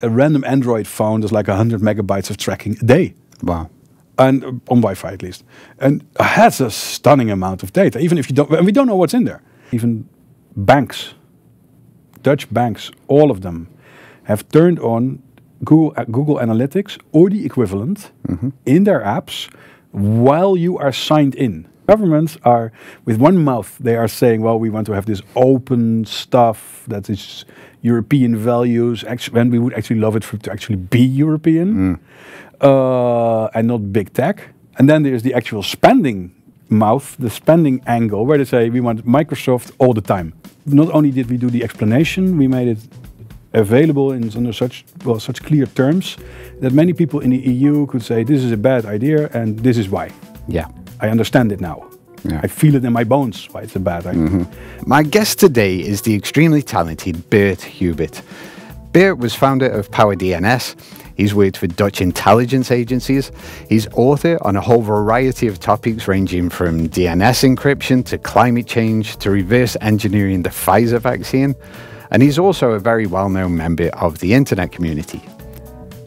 A random Android phone does like 100 megabytes of tracking a day. Wow. And on Wi-Fi at least. And that's a stunning amount of data, even if you don't, and we don't know what's in there. Even banks, Dutch banks, all of them have turned on Google Analytics or the equivalent in their apps while you are signed in. Governments are, with one mouth, they are saying, well, we want to have this open stuff that is European values, and we would actually love it to actually be European, and not big tech. And then there's the actual spending mouth, the spending angle, where they say we want Microsoft all the time. Not only did we do the explanation, we made it available under such clear terms that many people in the EU could say this is a bad idea and this is why. Yeah. I understand it now. Yeah. I feel it in my bones why it's a bad idea. My guest today is the extremely talented Bert Hubert. Bert was founder of PowerDNS. He's worked for Dutch intelligence agencies. He's author on a whole variety of topics ranging from DNS encryption to climate change to reverse engineering the Pfizer vaccine. And he's also a very well-known member of the internet community.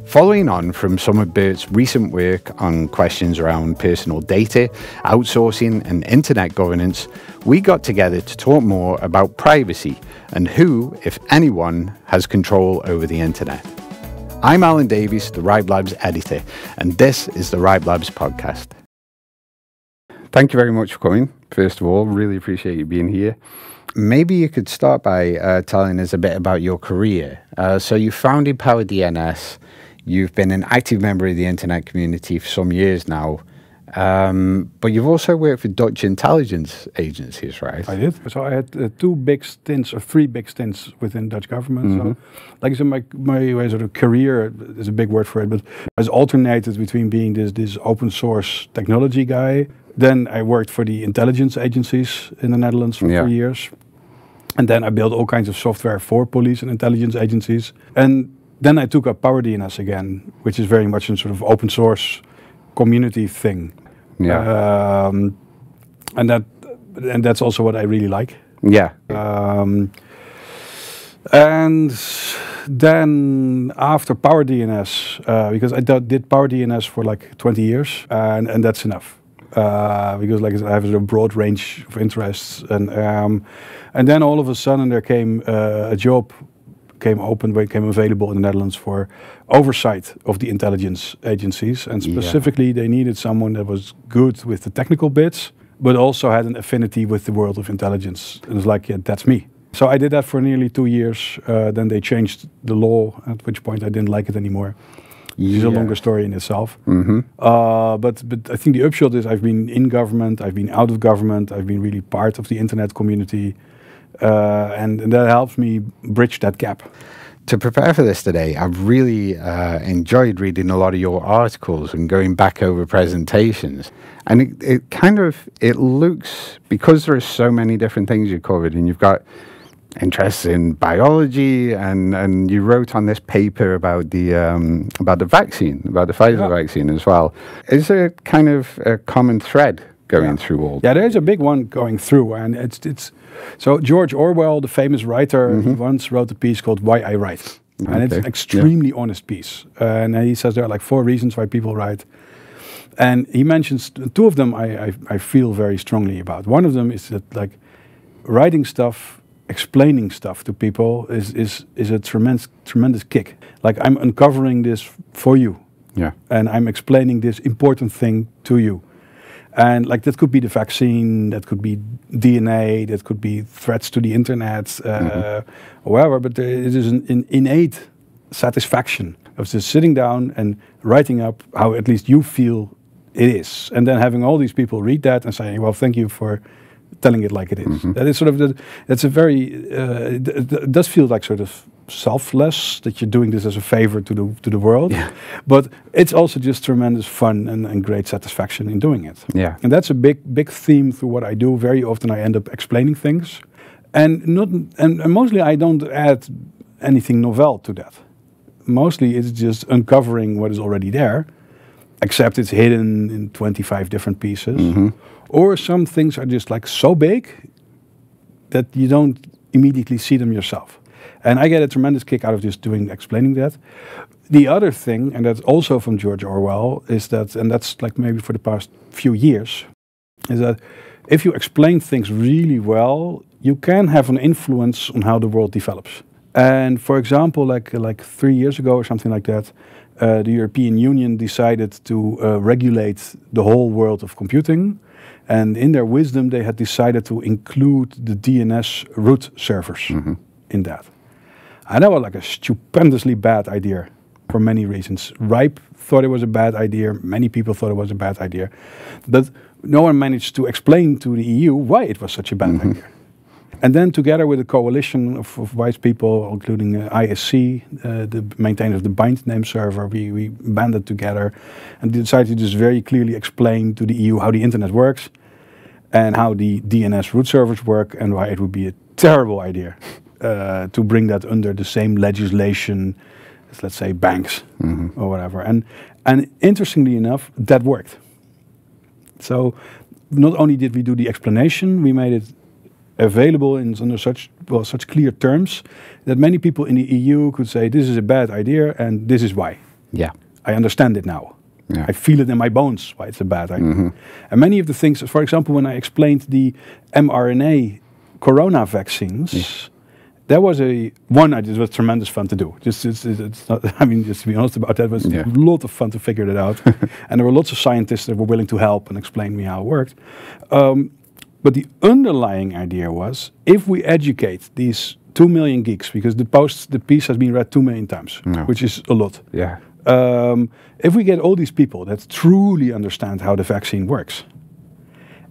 Following on from some of Bert's recent work on questions around personal data, outsourcing and internet governance, we got together to talk more about privacy and who, if anyone, has control over the internet. I'm Alan Davies, the Ripe Labs editor, and this is the Ripe Labs podcast. Thank you very much for coming, first of all. Really appreciate you being here. Maybe you could start by telling us a bit about your career. So you founded PowerDNS. You've been an active member of the internet community for some years now, but you've also worked for Dutch intelligence agencies, right? I did. So I had three big stints within Dutch government. So, like I said, my sort of career is a big word for it, but I was alternated between being this open source technology guy. Then I worked for the intelligence agencies in the Netherlands for 3 years. And then I built all kinds of software for police and intelligence agencies. And then I took up PowerDNS again, which is very much a sort of open source community thing. Yeah. And that's also what I really like. Yeah. And then after PowerDNS, because I did PowerDNS for like 20 years, and that's enough. Because like I said, I have a broad range of interests, and then all of a sudden there came a job became available in the Netherlands for oversight of the intelligence agencies, and specifically they needed someone that was good with the technical bits, but also had an affinity with the world of intelligence. And it was like, yeah, that's me. So I did that for nearly 2 years. Then they changed the law, at which point I didn't like it anymore. It's a longer story in itself. But I think the upshot is I've been in government, I've been out of government, I've been really part of the internet community. And that helps me bridge that gap. To prepare for this today, I've really enjoyed reading a lot of your articles and going back over presentations. And it looks, because there are so many different things you covered, and you've got interests in biology, and you wrote on this paper about the vaccine, about the Pfizer vaccine as well. Is there kind of a common thread going through all? Yeah, there's a big one going through, and it's so George Orwell, the famous writer, he once wrote a piece called "Why I Write," and it's an extremely honest piece. And he says there are like 4 reasons why people write, and he mentions 2 of them I feel very strongly about. One of them is that like writing stuff, explaining stuff to people is a tremendous kick. Like I'm uncovering this for you, and I'm explaining this important thing to you. And like that could be the vaccine, that could be DNA, that could be threats to the internet, or whatever. But it is an innate satisfaction of just sitting down and writing up how at least you feel it is, and then having all these people read that and saying, "Well, thank you for telling it like it is." That is sort of that's a very it does feel like sort of selfless that you're doing this as a favor to the world, but it's also just tremendous fun and great satisfaction in doing it. And that's a big theme through what I do. Very often I end up explaining things, and mostly I don't add anything novel to that. Mostly it's just uncovering what is already there, except it's hidden in 25 different pieces, or some things are just like so big that you don't immediately see them yourself. And I get a tremendous kick out of just explaining that. The other thing, and that's also from George Orwell, is that, and that's like maybe for the past few years, is that if you explain things really well, you can have an influence on how the world develops. And for example, like 3 years ago or something like that, the European Union decided to regulate the whole world of computing. And in their wisdom, they had decided to include the DNS root servers in that. And that was like a stupendously bad idea for many reasons. RIPE thought it was a bad idea. Many people thought it was a bad idea. But no one managed to explain to the EU why it was such a bad idea. And then together with a coalition of wise people, including ISC, the maintainer of the bind name server, we banded together and decided to just very clearly explain to the EU how the internet works and how the DNS root servers work and why it would be a terrible idea to bring that under the same legislation as, let's say, banks or whatever. And interestingly enough, that worked. So not only did we do the explanation, we made it available under such clear terms that many people in the EU could say, this is a bad idea and this is why. Yeah, I understand it now. Yeah. I feel it in my bones why it's a bad idea. And many of the things, for example, when I explained the mRNA corona vaccines, there was it was tremendous fun to do. It's not, I mean, just to be honest about that, it was a lot of fun to figure it out. And there were lots of scientists that were willing to help and explain me how it worked. But the underlying idea was, if we educate these 2 million geeks, because the piece has been read 2 million times, which is a lot. Yeah. If we get all these people that truly understand how the vaccine works,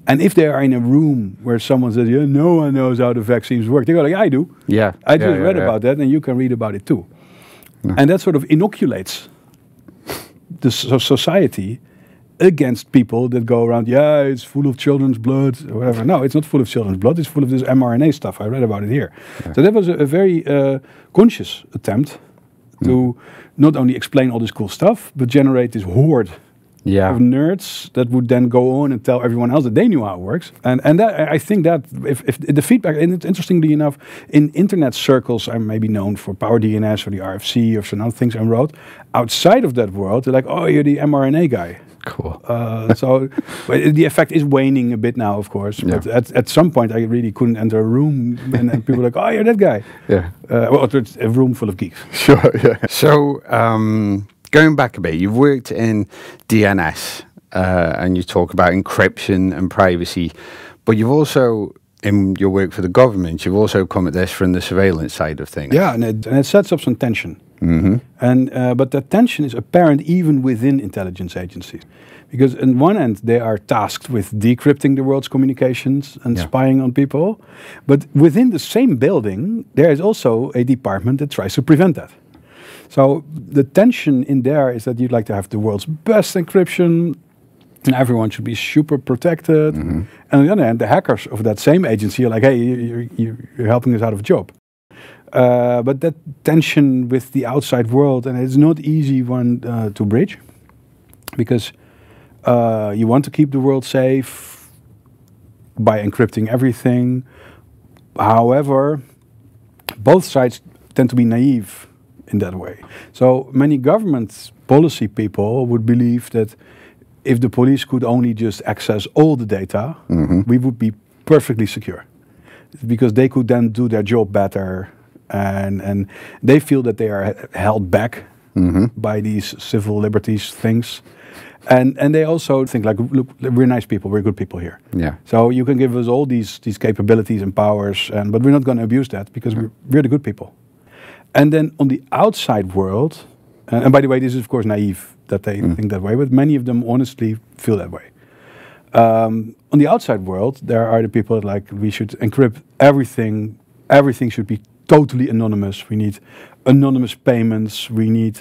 and if they are in a room where someone says, yeah, no one knows how the vaccines work, they go like, I do. Yeah. I just read about that, and you can read about it too. And that sort of inoculates the society against people that go around, yeah, it's full of children's blood or whatever. No, it's not full of children's blood. It's full of this mRNA stuff. I read about it here. Yeah. So that was a very conscious attempt to not only explain all this cool stuff, but generate this horde of nerds that would then go on and tell everyone else that they knew how it works. And that, I think that if the feedback, and interestingly enough, in internet circles, I'm maybe known for Power DNS or the RFC or some other things I wrote. Outside of that world, they're like, oh, you're the mRNA guy. Cool. So the effect is waning a bit now, of course. But at some point, I really couldn't enter a room, and people were like, "Oh, you're that guy." Yeah. Well, it's a room full of geeks. Sure. Yeah. So going back a bit, you've worked in DNS, and you talk about encryption and privacy, but you've also, in your work for the government, you've also come at this from the surveillance side of things. Yeah, and it sets up some tension. But that tension is apparent even within intelligence agencies. Because on one end, they are tasked with decrypting the world's communications and spying on people. But within the same building, there is also a department that tries to prevent that. So the tension in there is that you'd like to have the world's best encryption, and everyone should be super protected. And on the other hand, the hackers of that same agency are like, hey, you're helping us out of a job. But that tension with the outside world, and it's not easy one to bridge, because you want to keep the world safe by encrypting everything. However, both sides tend to be naive in that way. So many government policy people would believe that if the police could only just access all the data, we would be perfectly secure, because they could then do their job better. And they feel that they are held back by these civil liberties things. And they also think like, look, we're nice people, we're good people here. Yeah. So you can give us all these capabilities and powers, but we're not going to abuse that because we're the good people. And then on the outside world, and by the way, this is of course naive that they think that way, but many of them honestly feel that way. On the outside world, there are the people that like, we should encrypt everything. Everything should be totally anonymous. We need anonymous payments. We need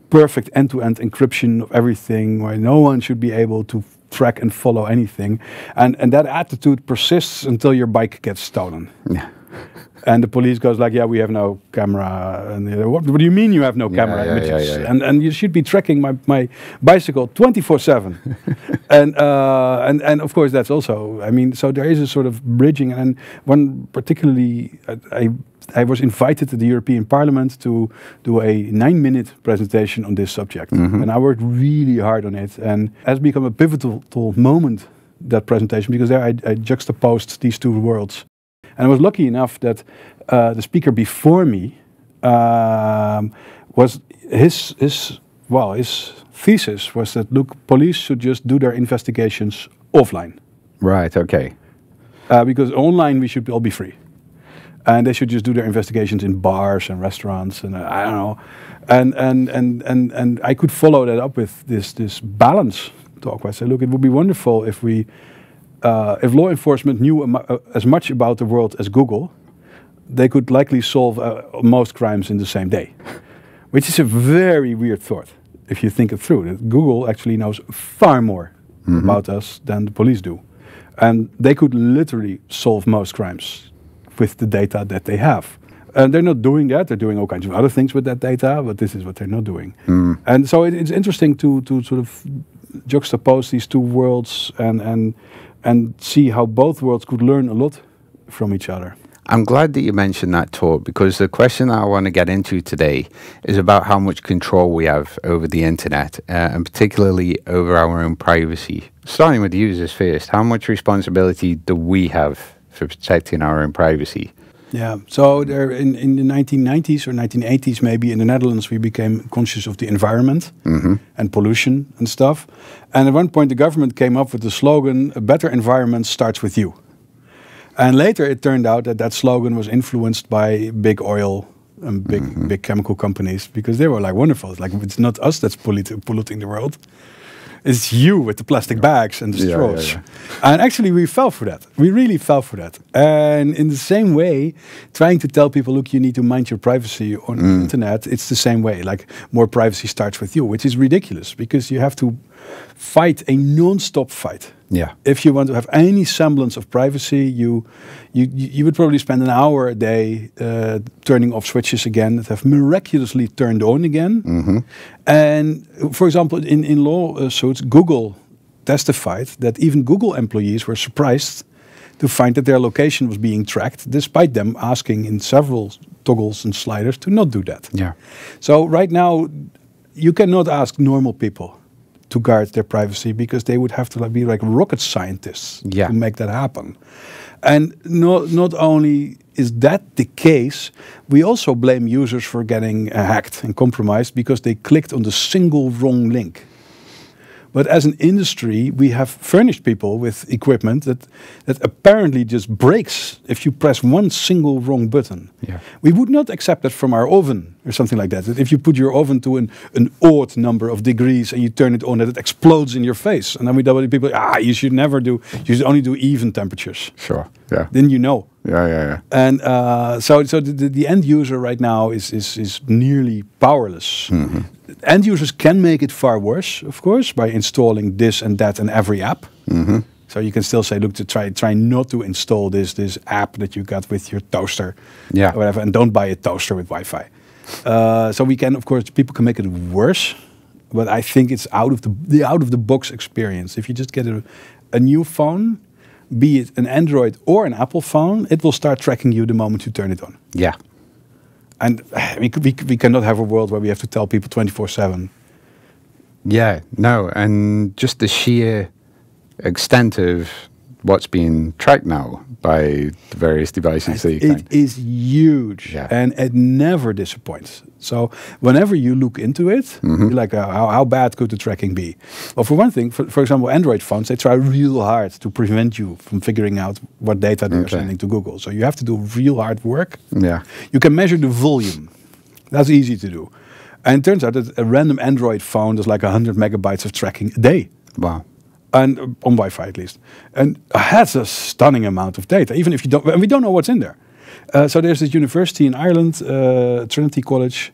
perfect end-to-end encryption of everything, where no one should be able to track and follow anything. And that attitude persists until your bike gets stolen. Yeah. And the police goes like, yeah, we have no camera. And what do you mean you have no camera images? And you should be tracking my bicycle 24/7. and of course that's also, I mean, so there is a sort of bridging. And one particularly, I was invited to the European Parliament to do a 9-minute presentation on this subject. And I worked really hard on it. And it has become a pivotal moment, that presentation, because there I juxtaposed these two worlds. And I was lucky enough that the speaker before me was his thesis was that, look, police should just do their investigations offline. Right. Okay. Because online we should all be free, and they should just do their investigations in bars and restaurants, and I don't know, and I could follow that up with this balance talk. I said, look, it would be wonderful if we. If law enforcement knew as much about the world as Google, they could likely solve most crimes in the same day, which is a very weird thought if you think it through. That Google actually knows far more about us than the police do, and they could literally solve most crimes with the data that they have. And they're not doing that. They're doing all kinds of other things with that data, but this is what they're not doing. And so it's interesting to sort of juxtapose these two worlds and see how both worlds could learn a lot from each other. I'm glad that you mentioned that, Tor, because the question that I want to get into today is about how much control we have over the internet, and particularly over our own privacy. Starting with users first, how much responsibility do we have for protecting our own privacy? Yeah, so there in the 1990s or 1980s maybe in the Netherlands we became conscious of the environment and pollution and stuff. And at one point the government came up with the slogan, a better environment starts with you. And later it turned out that slogan was influenced by big oil and big chemical companies, because they were like, wonderful, it's like, it's not us that's polluting the world. It's you with the plastic bags and the straws. And actually we fell for that. We really fell for that. And in the same way, trying to tell people, look, you need to mind your privacy on the internet, it's the same way. Like, more privacy starts with you, which is ridiculous, because you have to fight a non-stop fight. Yeah. If you want to have any semblance of privacy, you would probably spend an hour a day turning off switches again that have miraculously turned on again. And for example, in lawsuits, Google testified that even Google employees were surprised to find that their location was being tracked, despite them asking in several toggles and sliders to not do that. Yeah. So right now, you cannot ask normal people to guard their privacy, because they would have to be like rocket scientists to make that happen. And not only is that the case, we also blame users for getting hacked and compromised because they clicked on the single wrong link. But as an industry, we have furnished people with equipment that apparently just breaks if you press one single wrong button. Yeah. We would not accept that from our oven or something like that. That if you put your oven to an odd number of degrees and you turn it on, that it explodes in your face. And then we tell people, you should never do, you should only do even temperatures. Sure, yeah. Then you know. Yeah. And so the end user right now is nearly powerless. End users can make it far worse, of course, by installing this and that in every app. So you can still say, look, to try not to install this app that you got with your toaster, or whatever, and don't buy a toaster with Wi-Fi. So we can, of course, people can make it worse, but I think it's out of the box experience. If you just get a new phone, be it an Android or an Apple phone, it will start tracking you the moment you turn it on. Yeah. And we cannot have a world where we have to tell people 24/7. Yeah, no, and just the sheer extent of what's being tracked now by the various devices that you can. It is huge, and it never disappoints. So whenever you look into it, you're like, how bad could the tracking be? Well, for one thing, for example, Android phones, they try real hard to prevent you from figuring out what data they're sending to Google. So you have to do real hard work. Yeah. You can measure the volume. That's easy to do. And it turns out that a random Android phone does like 100 megabytes of tracking a day. Wow. And on Wi-Fi at least. And that's a stunning amount of data, even if you don't, and we don't know what's in there. So there's this university in Ireland, Trinity College,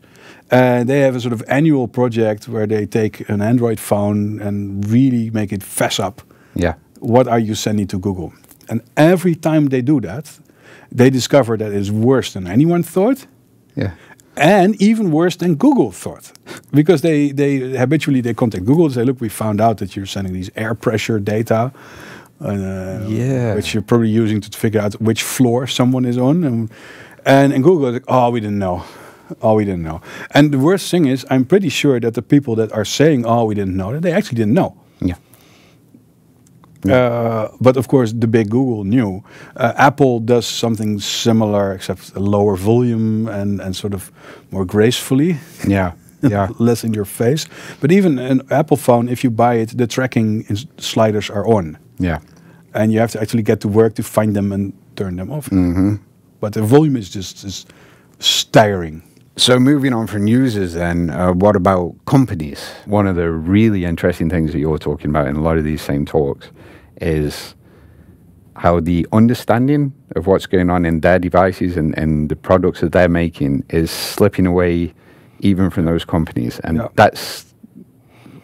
and they have a sort of annual project where they take an Android phone and really make it fess up. Yeah. What are you sending to Google? And every time they do that, they discover that it's worse than anyone thought. Yeah. And even worse than Google thought, because they habitually contact Google and say, look, we found out that you're sending these air pressure data, which you're probably using to figure out which floor someone is on, and Google is like, oh, we didn't know. And the worst thing is, I'm pretty sure that the people that are saying, oh, we didn't know, that they actually didn't know. Yeah. But of course, the big Google knew. Apple does something similar, except a lower volume and sort of more gracefully. Yeah, yeah. Less in your face. But even an Apple phone, if you buy it, the tracking sliders are on. Yeah. And you have to actually get to work to find them and turn them off. Mm-hmm. But the volume is just staggering. So moving on from users then, what about companies? One of the really interesting things that you're talking about in a lot of these same talks is how the understanding of what's going on in their devices and the products that they're making is slipping away even from those companies. And that's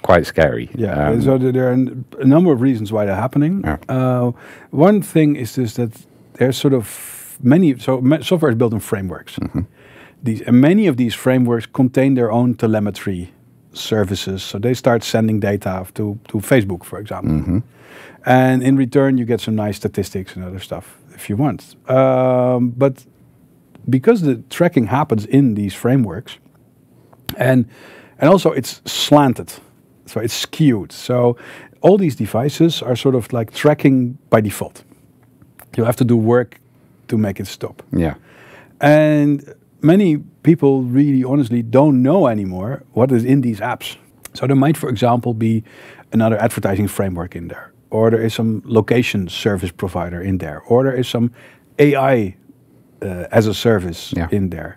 quite scary. Yeah, so there are a number of reasons why they're happening. Yeah. One thing is just that there's sort of software is built in frameworks. Mm-hmm. Many of these frameworks contain their own telemetry services. So they start sending data to Facebook, for example. Mm-hmm. And in return, you get some nice statistics and other stuff if you want. But because the tracking happens in these frameworks, and also it's slanted, so it's skewed. So all these devices are sort of like tracking by default. You have to do work to make it stop. Yeah. And many people really honestly don't know anymore what is in these apps. So there might, for example, be another advertising framework in there, or there is some location service provider in there, or there is some AI as a service in there.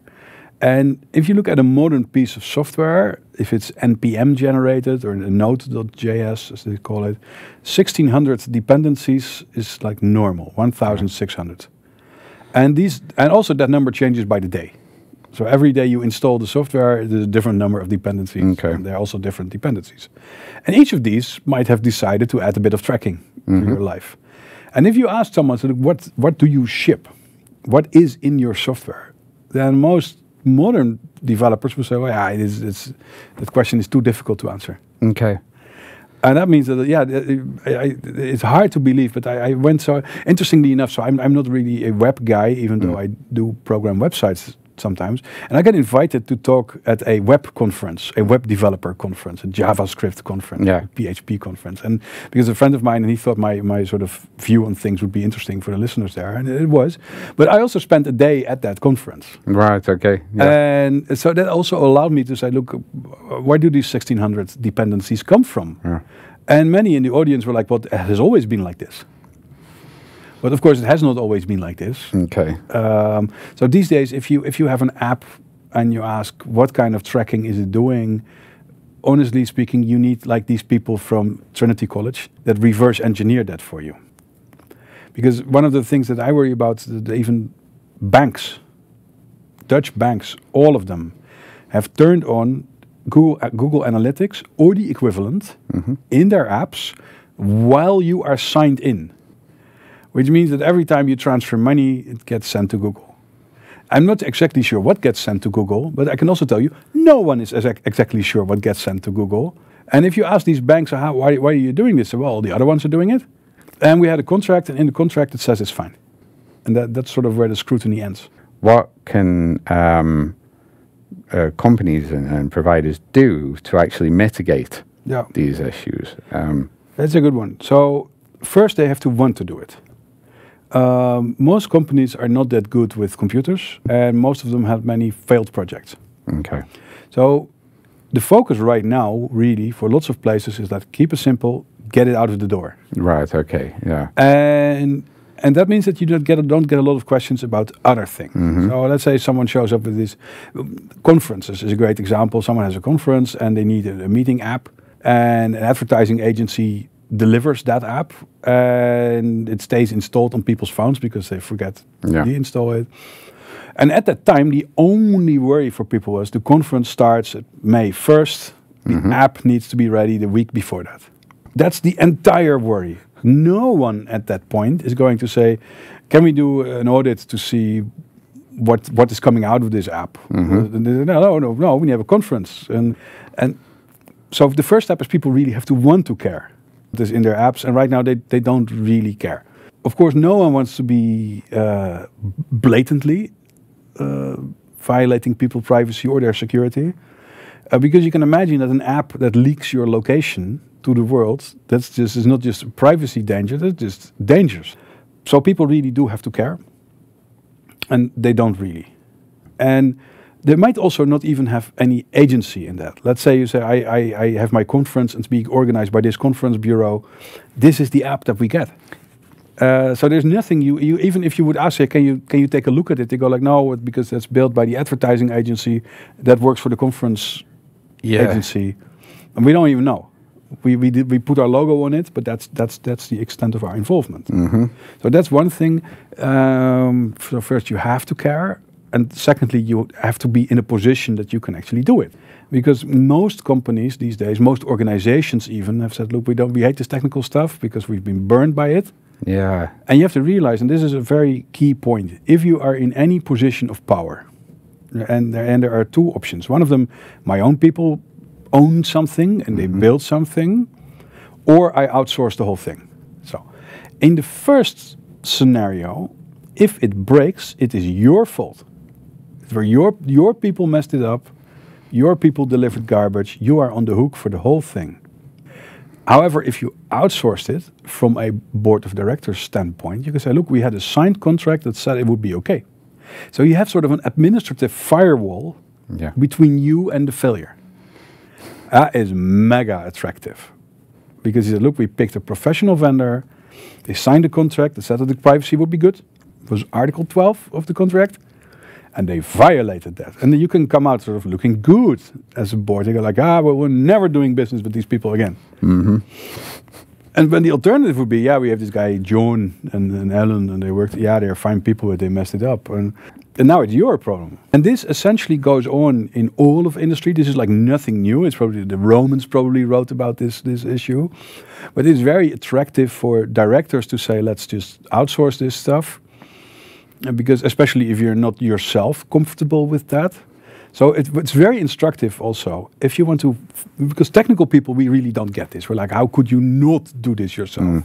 And if you look at a modern piece of software, if it's NPM generated or Node.js, as they call it, 1,600 dependencies is like normal, 1,600. And also that number changes by the day. So every day you install the software, there's a different number of dependencies. Okay. And there are also different dependencies. And each of these might have decided to add a bit of tracking to your life. And if you ask someone, so what do you ship? What is in your software? Then most modern developers will say, well, that question is too difficult to answer. Okay. And that means that, it's hard to believe, but I went so, interestingly enough, so I'm not really a web guy, even though I do program websites sometimes. And I get invited to talk at a web conference, a web developer conference, a JavaScript conference, a PHP conference. And because a friend of mine, and he thought my sort of view on things would be interesting for the listeners there, and it was. But I also spent a day at that conference. Right, okay. Yeah. And so that also allowed me to say, look, where do these 1,600 dependencies come from? Yeah. And many in the audience were like, well, it has always been like this. But of course, it has not always been like this. Okay. So these days, if you have an app and you ask what kind of tracking is it doing, honestly speaking, you need like these people from Trinity College that reverse engineer that for you. Because one of the things that I worry about is that even banks, Dutch banks, all of them, have turned on Google Analytics or the equivalent in their apps while you are signed in. Which means that every time you transfer money, it gets sent to Google. I'm not exactly sure what gets sent to Google, but I can also tell you, no one is exactly sure what gets sent to Google. And if you ask these banks, why are you doing this? Well, the other ones are doing it. And we had a contract, and in the contract it says it's fine. And that's sort of where the scrutiny ends. What can companies and providers do to actually mitigate these issues? That's a good one. So first they have to want to do it. Most companies are not that good with computers, and most of them have many failed projects. Okay. So the focus right now, really, for lots of places is that keep it simple, get it out of the door. Right, okay, yeah. And that means that you don't get a lot of questions about other things. So let's say someone shows up with these conferences is a great example. Someone has a conference and they need a meeting app, and an advertising agency delivers that app, and it stays installed on people's phones because they forget to deinstall it. And at that time, the only worry for people was the conference starts at May 1st. The app needs to be ready the week before that. That's the entire worry. No one at that point is going to say, can we do an audit to see what is coming out of this app? No, we have a conference. And so the first step is people really have to want to care this in their apps, and right now they don't really care. Of course, no one wants to be blatantly violating people's privacy or their security, because you can imagine that an app that leaks your location to the world, is not just a privacy danger, that's just dangerous. So people really do have to care, and they don't really. And they might also not even have any agency in that. Let's say you say, I have my conference and it's being organized by this conference bureau. This is the app that we get. So there's nothing, you even if you would ask, can you take a look at it? They go like, no, because that's built by the advertising agency that works for the conference agency. And we don't even know. We put our logo on it, but that's the extent of our involvement. So that's one thing. So first you have to care. And secondly, you have to be in a position that you can actually do it. Because most companies these days, most organizations even, have said, look, we hate this technical stuff because we've been burned by it. Yeah. And you have to realize, and this is a very key point, if you are in any position of power, and there are two options. One of them, my own people own something and they build something, or I outsource the whole thing. So in the first scenario, if it breaks, it is your fault. Where your people messed it up, your people delivered garbage, you are on the hook for the whole thing. However, if you outsourced it from a board of directors standpoint, you can say, look, we had a signed contract that said it would be okay. So you have sort of an administrative firewall between you and the failure. That is mega attractive. Because you said, look, we picked a professional vendor, they signed a contract that said that the privacy would be good. It was Article 12 of the contract. And they violated that. And then you can come out sort of looking good as a board. They go like, well, we're never doing business with these people again. And when the alternative would be, we have this guy, John and Ellen, and they worked, they're fine people, but they messed it up. And now it's your problem. And this essentially goes on in all of industry. This is like nothing new. It's probably, the Romans probably wrote about this issue. But it's very attractive for directors to say, let's just outsource this stuff. Because especially if you're not yourself comfortable with that. So it's very instructive also. If you want to, because technical people, we really don't get this. We're like, how could you not do this yourself?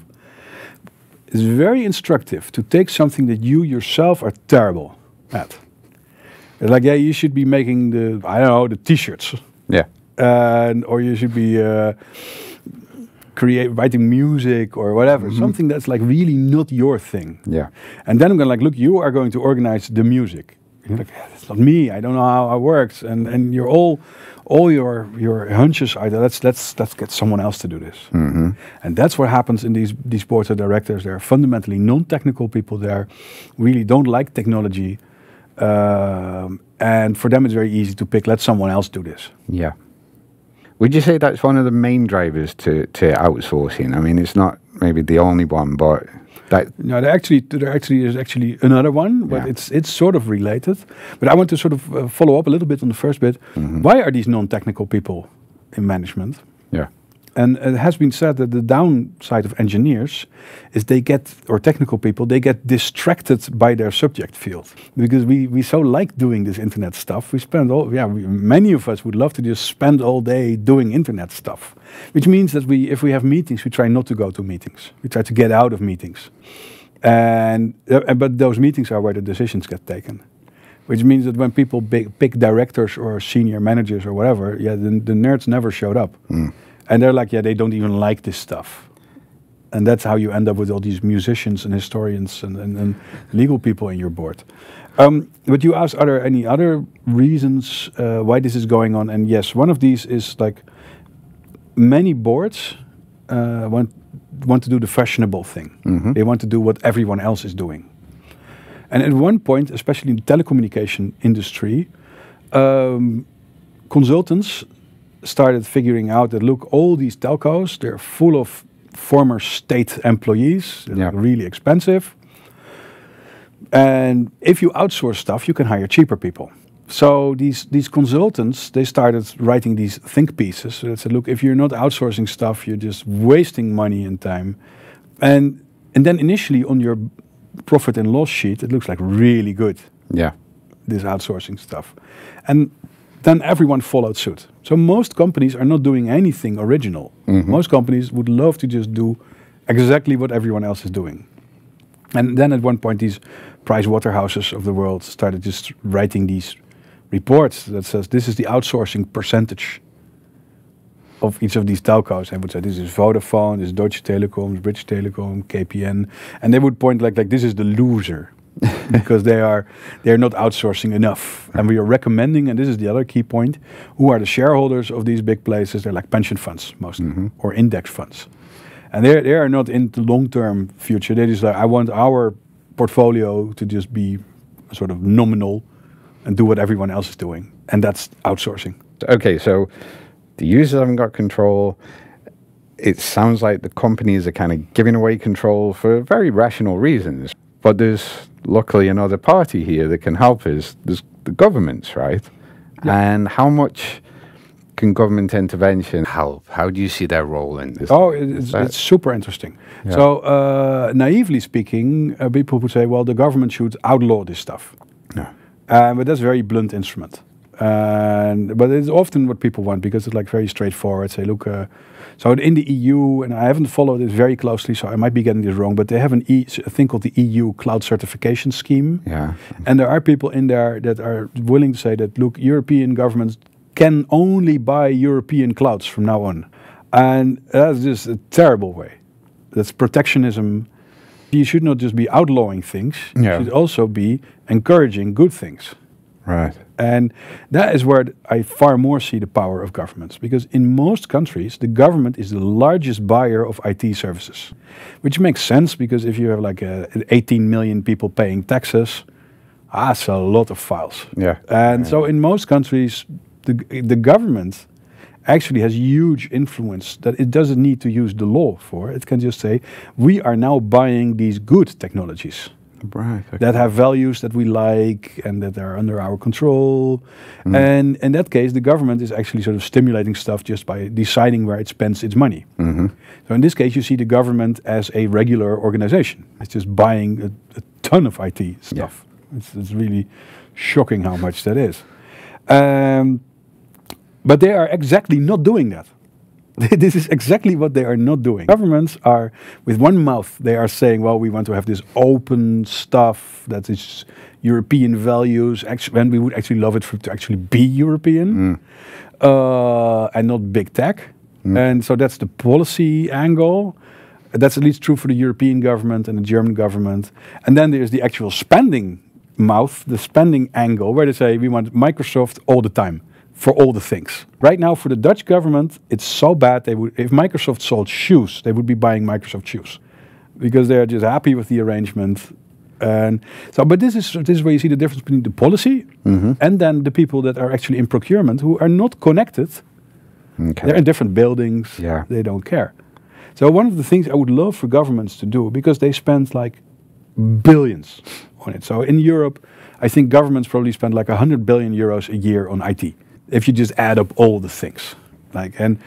It's very instructive to take something that you yourself are terrible at. It's like, you should be making the t-shirts. Or you should be writing music or whatever, something that's like really not your thing. And then I'm going like, look, you are going to organize the music. And you're like, it's not me. I don't know how it works. And you're all your hunches are there. Let's get someone else to do this. And that's what happens in these boards of directors. They're fundamentally non-technical people. They really don't like technology, and for them it's very easy to pick. Let someone else do this. Would you say that's one of the main drivers to outsourcing? I mean, it's not maybe the only one, but no, there is actually another one, but it's sort of related. But I want to sort of follow up a little bit on the first bit. Why are these non-technical people in management? And it has been said that the downside of engineers is technical people, they get distracted by their subject field. Because we so like doing this internet stuff. We spend many of us would love to just spend all day doing internet stuff. Which means that if we have meetings, we try not to go to meetings. We try to get out of meetings. But those meetings are where the decisions get taken. Which means that when people pick directors or senior managers or whatever, the nerds never showed up. And they're like, they don't even like this stuff. And that's how you end up with all these musicians and historians and legal people in your board. But you asked, are there any other reasons why this is going on? And yes, one of these is like many boards want to do the fashionable thing. They want to do what everyone else is doing. And at one point, especially in the telecommunication industry, consultants started figuring out that, look, all these telcos, they're full of former state employees. They're really expensive. And if you outsource stuff, you can hire cheaper people. So these consultants, they started writing these think pieces. So they said, look, if you're not outsourcing stuff, you're just wasting money and time. And then initially on your profit and loss sheet, it looks like really good. Yeah. This outsourcing stuff. And then everyone followed suit. So most companies are not doing anything original. Most companies would love to just do exactly what everyone else is doing. And then at one point, these Price Waterhouses of the world started just writing these reports that says this is the outsourcing percentage of each of these telcos. I would say this is Vodafone, this is Deutsche Telekom, this is British Telecom, KPN, and they would point like this is the loser because they are not outsourcing enough. And we are recommending, and this is the other key point, who are the shareholders of these big places? They're like pension funds mostly, or index funds. And they are not in the long-term future. They just like, I want our portfolio to just be sort of nominal and do what everyone else is doing. And that's outsourcing. Okay, so the users haven't got control. It sounds like the companies are kind of giving away control for very rational reasons. But there's luckily another party here that can help us. There's the governments, right? Yeah. And how much can government intervention help? How do you see their role in this? Oh, it's super interesting. Yeah. So, naively speaking, people would say, well, the government should outlaw this stuff. No. But that's a very blunt instrument. But it's often what people want because it's like very straightforward. Say, look, so in the EU, and I haven't followed this very closely, so I might be getting this wrong, but they have a thing called the EU Cloud Certification Scheme. Yeah. And there are people in there that are willing to say that, look, European governments can only buy European clouds from now on. And that's just a terrible way. That's protectionism. You should not just be outlawing things, you should also be encouraging good things. Right. And that is where I far more see the power of governments, because in most countries, the government is the largest buyer of IT services, which makes sense because if you have like 18 million people paying taxes, that's a lot of files. Yeah. And so in most countries, the government actually has huge influence that it doesn't need to use the law for. It can just say, we are now buying these good technologies. Right, okay. That have values that we like and that are under our control. And in that case, the government is actually sort of stimulating stuff just by deciding where it spends its money. So in this case, you see the government as a regular organization. It's just buying a ton of IT stuff. Yeah. It's really shocking how much that is. But they are exactly not doing that. This is exactly what they are not doing. Governments are, with one mouth, they are saying, well, we want to have this open stuff that is European values, and we would actually love it to actually be European, and not big tech. And so that's the policy angle. That's at least true for the European government and the German government. And then there's the actual spending mouth, the spending angle, where they say, we want Microsoft all the time. For all the things. Right now, for the Dutch government, it's so bad. If Microsoft sold shoes, they would be buying Microsoft shoes, because they're just happy with the arrangement. And so, but this is where you see the difference between the policy and then the people that are actually in procurement who are not connected. Okay. They're in different buildings. Yeah. They don't care. So one of the things I would love for governments to do, because they spend like billions on it. So in Europe, I think governments probably spend like 100 billion euros a year on IT. If you just add up all the things, and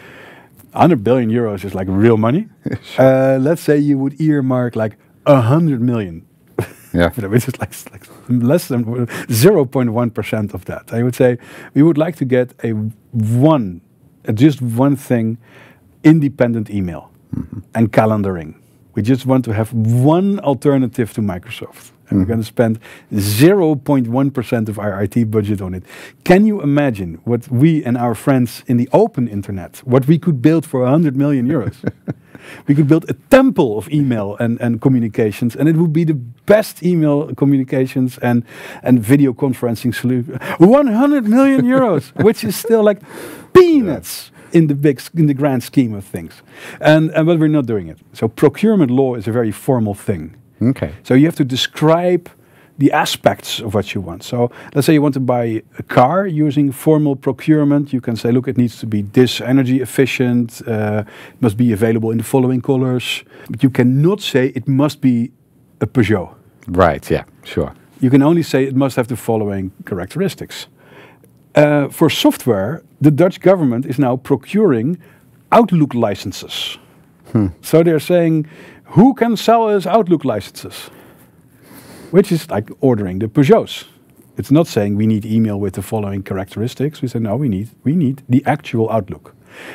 100 billion euros is like real money. Let's say you would earmark like 100 million, which is like less than 0.1% of that. I would say we would like to get just one thing, independent email and calendaring. We just want to have one alternative to Microsoft. And we're going to spend 0.1% of our IT budget on it. Can you imagine what we and our friends in the open internet, what we could build for 100 million euros? We could build a temple of email and communications, and it would be the best email communications and video conferencing solution. 100 million euros, which is still like peanuts in the grand scheme of things. But we're not doing it. So procurement law is a very formal thing. Okay. So you have to describe the aspects of what you want. So let's say you want to buy a car using formal procurement. You can say, look, it needs to be this energy efficient. It must be available in the following colors. But you cannot say it must be a Peugeot. Right, yeah, sure. You can only say it must have the following characteristics. For software, the Dutch government is now procuring Outlook licenses. So they're saying, who can sell us Outlook licenses? Which is like ordering the Peugeots. It's not saying we need email with the following characteristics. We say, no, we need the actual Outlook.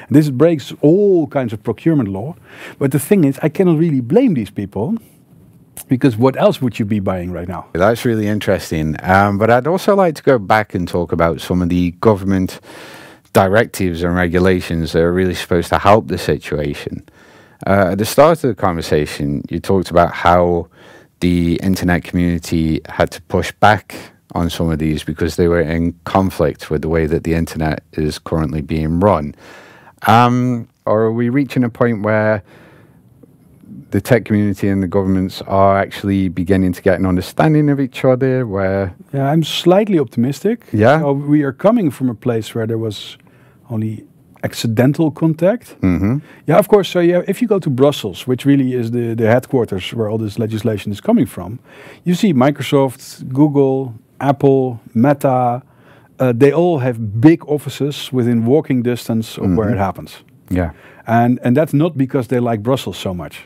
And this breaks all kinds of procurement law. But the thing is, I cannot really blame these people, because what else would you be buying right now? That's really interesting. But I'd also like to go back and talk about some of the government directives and regulations that are really supposed to help the situation. At the start of the conversation, you talked about how the internet community had to push back on some of these because they were in conflict with the way that the internet is currently being run. Or are we reaching a point where the tech community and the governments are actually beginning to get an understanding of each other? Yeah, I'm slightly optimistic. Yeah. We are coming from a place where there was only accidental contact. Mm-hmm. Yeah, of course. So yeah, if you go to Brussels, which really is the headquarters where all this legislation is coming from, you see Microsoft, Google, Apple, Meta, they all have big offices within walking distance of where it happens. Yeah. And that's not because they like Brussels so much.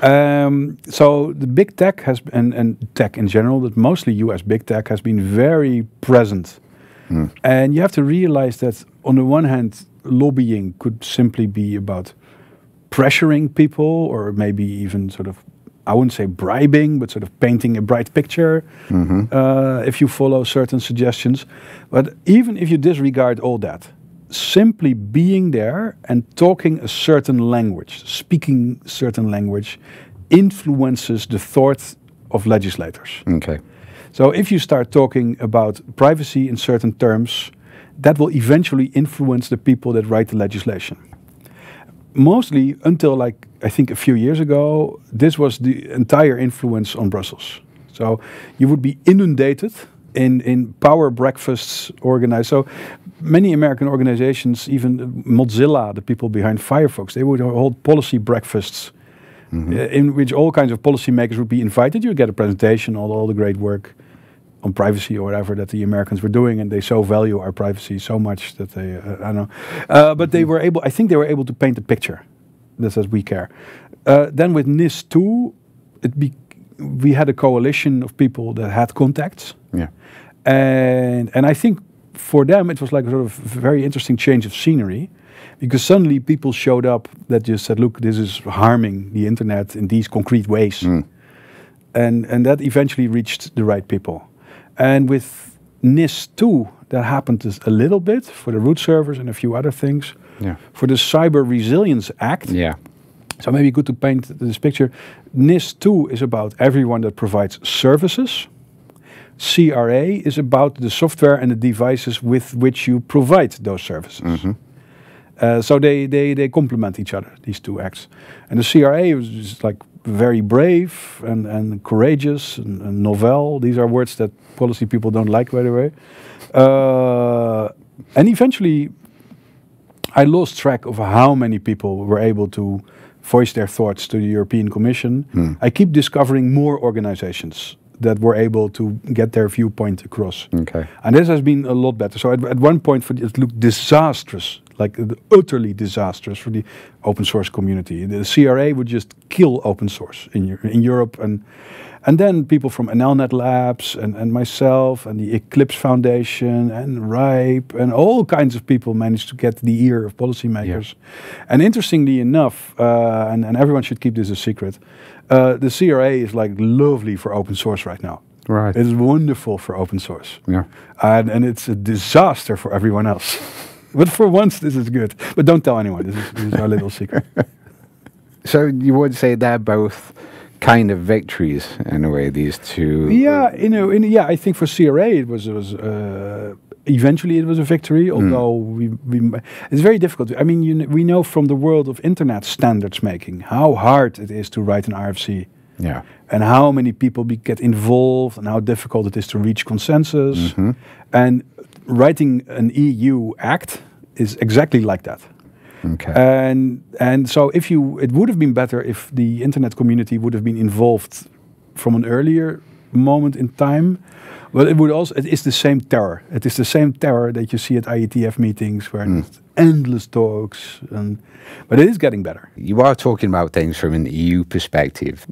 So the big tech has, and tech in general, but mostly US big tech, has been very present. And you have to realize that on the one hand, lobbying could simply be about pressuring people, or maybe even sort of, I wouldn't say bribing, but sort of painting a bright picture if you follow certain suggestions. But even if you disregard all that, simply being there and talking a certain language, speaking certain language, influences the thought of legislators. Okay. So if you start talking about privacy in certain terms, that will eventually influence the people that write the legislation. Mostly until, like, I think a few years ago, this was the entire influence on Brussels. So you would be inundated in power breakfasts organized. So many American organizations, even Mozilla, the people behind Firefox, they would hold policy breakfasts in which all kinds of policymakers would be invited. You would get a presentation on all the great work on privacy or whatever that the Americans were doing, and they so value our privacy so much that they, I don't know. But they were able, I think they were able to paint a picture that says we care. Then with NIS2, we had a coalition of people that had contacts. Yeah. And I think for them it was like a sort of very interesting change of scenery, because suddenly people showed up that just said, look, this is harming the internet in these concrete ways. And that eventually reached the right people. And with NIS2, that happened a little bit for the root servers and a few other things. Yeah. For the Cyber Resilience Act, Yeah. so maybe good to paint this picture. NIS2 is about everyone that provides services. CRA is about the software and the devices with which you provide those services. So they complement each other, these two acts. And the CRA was just like very brave and courageous and novel. These are words that policy people don't like, by the way. And eventually, I lost track of how many people were able to voice their thoughts to the European Commission. I keep discovering more organizations that were able to get their viewpoint across. Okay. And this has been a lot better. So at one point, it looked disastrous, like utterly disastrous for the open source community. The CRA would just kill open source in Europe. And then people from NLNet Labs and myself and the Eclipse Foundation and RIPE and all kinds of people managed to get the ear of policymakers. Yeah. And interestingly enough, and everyone should keep this a secret, the CRA is like lovely for open source right now. Right. It is wonderful for open source. Yeah. And it's a disaster for everyone else. But for once, this is good. But don't tell anyone. This is our little secret. So you would say they're both kind of victories in a way, these two? Yeah, I think for CRA it was eventually it was a victory. Although it's very difficult. I mean, we know from the world of internet standards making how hard it is to write an RFC. Yeah. And how many people get involved, and how difficult it is to reach consensus. And writing an EU Act is exactly like that. Okay. And so it would have been better if the internet community would have been involved from an earlier moment in time. But it is the same terror. It is the same terror that you see at IETF meetings where there's endless talks. But it is getting better. You are talking about things from an EU perspective.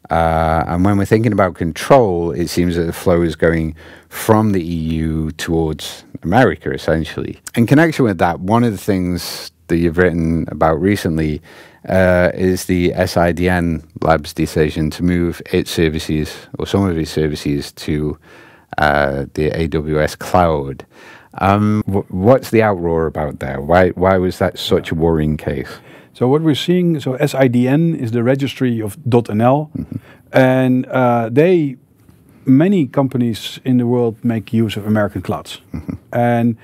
And when we're thinking about control, it seems that the flow is going from the EU towards America, essentially. In connection with that, one of the things that you've written about recently is the SIDN Lab's decision to move its services, or some of its services, to the AWS cloud. What's the outroar about there? Why was that such a worrying case? So what we're seeing, so SIDN is the registry of .nl, and many companies in the world make use of American clouds. And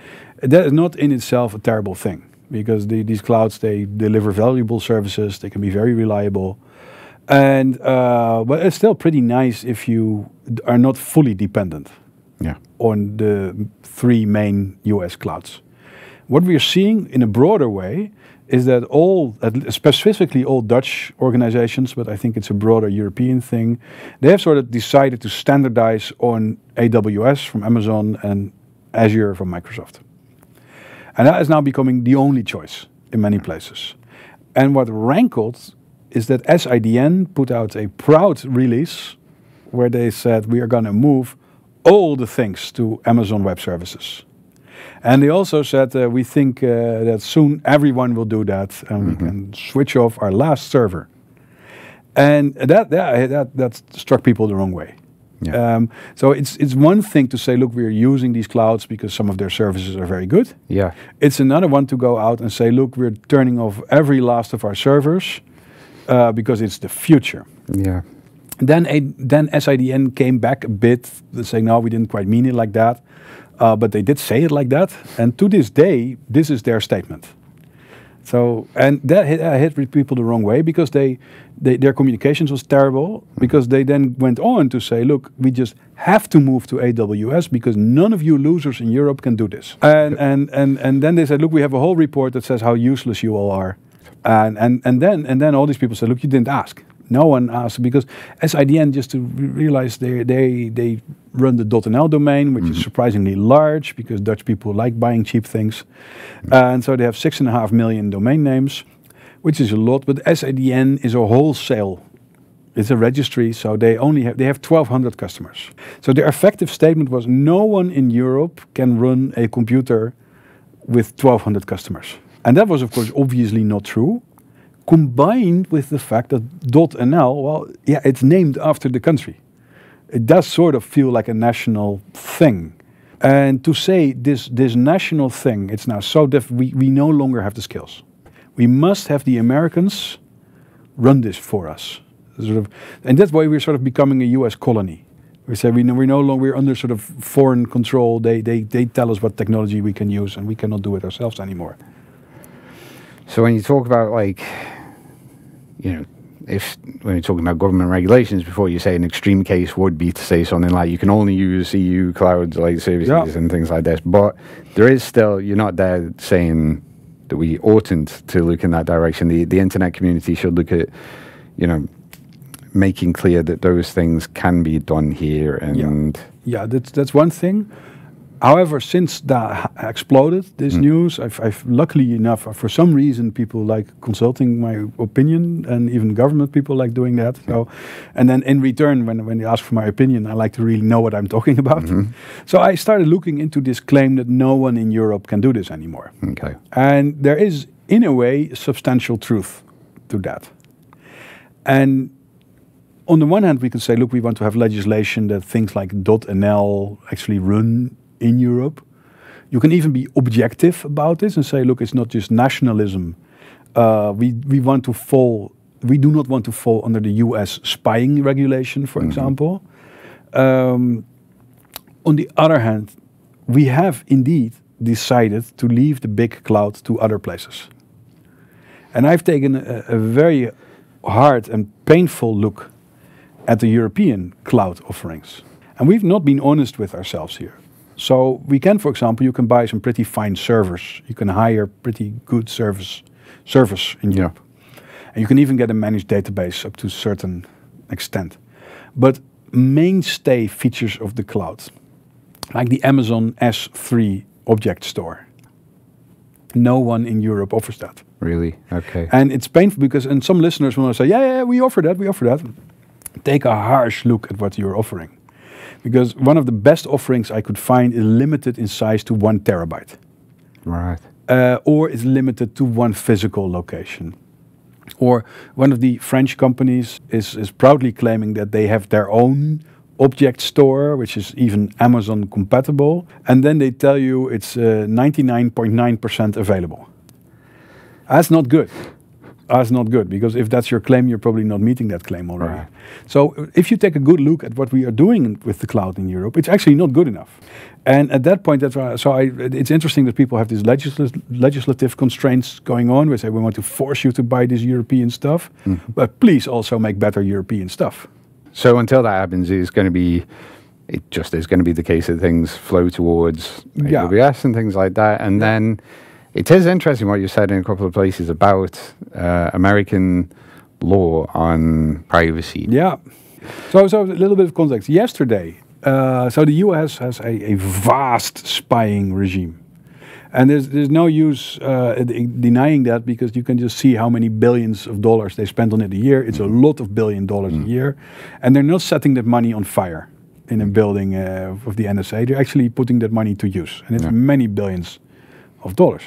that is not in itself a terrible thing, because these clouds, they deliver valuable services, they can be very reliable. And but it's still pretty nice if you are not fully dependent on the 3 main US clouds. What we are seeing in a broader way is that specifically all Dutch organizations, but I think it's a broader European thing, they have sort of decided to standardize on AWS from Amazon and Azure from Microsoft. And that is now becoming the only choice in many places. And what rankled is that SIDN put out a proud release where they said we are going to move all the things to Amazon Web Services. And they also said we think that soon everyone will do that and we can switch off our last server. And that struck people the wrong way. So it's one thing to say, look, we're using these clouds because some of their services are very good. It's another one to go out and say, look, we're turning off every last of our servers because it's the future. Then SIDN came back a bit, saying, no, we didn't quite mean it like that. But they did say it like that. And to this day, this is their statement. So, and that hit people the wrong way because their communications was terrible, because they then went on to say, look, we just have to move to AWS because none of you losers in Europe can do this. And then they said, look, we have a whole report that says how useless you all are. And then all these people said, look, you didn't ask. No one asked, because SIDN, just to realize, they run the .nl domain, which is surprisingly large because Dutch people like buying cheap things. And so they have 6.5 million domain names, which is a lot, but SIDN is a wholesale. It's a registry, so they have 1,200 customers. So their effective statement was, no one in Europe can run a computer with 1,200 customers. And that was, of course, obviously not true. Combined with the fact that .nl, well, yeah, it's named after the country. It does sort of feel like a national thing. And to say this national thing, it's now so we no longer have the skills. We must have the Americans run this for us. And that's why we're sort of becoming a US colony. We say we're under sort of foreign control. They tell us what technology we can use, and we cannot do it ourselves anymore. So when you talk about, like, when you're talking about government regulations, before you say an extreme case would be to say something like you can only use EU cloud like services and things like this. But there is still, you're not there saying that we oughtn't to look in that direction. The internet community should look at, making clear that those things can be done here. And that's one thing. However, since that exploded, this news, I've luckily enough, for some reason, people like consulting my opinion, and even government people like doing that. So, and then in return, when they ask for my opinion, I like to really know what I'm talking about. So I started looking into this claim that no one in Europe can do this anymore. And there is, in a way, substantial truth to that. And on the one hand, we could say, look, we want to have legislation that things like .nl actually run in Europe. You can even be objective about this and say, look, it's not just nationalism. We do not want to fall under the US spying regulation, for example. On the other hand, we have indeed decided to leave the big cloud to other places. And I've taken a very hard and painful look at the European cloud offerings. And we've not been honest with ourselves here. So we can, for example, you can buy some pretty fine servers. You can hire pretty good servers in Europe. And you can even get a managed database up to a certain extent. But mainstay features of the cloud, like the Amazon S3 object store. No one in Europe offers that. Really? Okay. And it's painful because, and some listeners will say, yeah, we offer that. Take a harsh look at what you're offering. Because one of the best offerings I could find is limited in size to 1 terabyte. Right. Or is limited to 1 physical location. Or one of the French companies is proudly claiming that they have their own object store, which is even Amazon compatible. And then they tell you it's 99.9% available. That's not good. That's not good, because if that's your claim, you're probably not meeting that claim already. Right. So if you take a good look at what we are doing with the cloud in Europe, it's actually not good enough. And at that point, it's interesting that people have these legislative constraints going on. We say we want to force you to buy this European stuff, but please also make better European stuff. So until that happens, it just is going to be the case that things flow towards AWS and things like that. And then it is interesting what you said in a couple of places about American law on privacy. Yeah. So a little bit of context. Yesterday, so the US has a vast spying regime. And there's no use denying that, because you can just see how many billions of dollars they spend on it a year. It's a lot of $1 billion a year. And they're not setting that money on fire in a building of the NSA. They're actually putting that money to use. And it's many billions of dollars.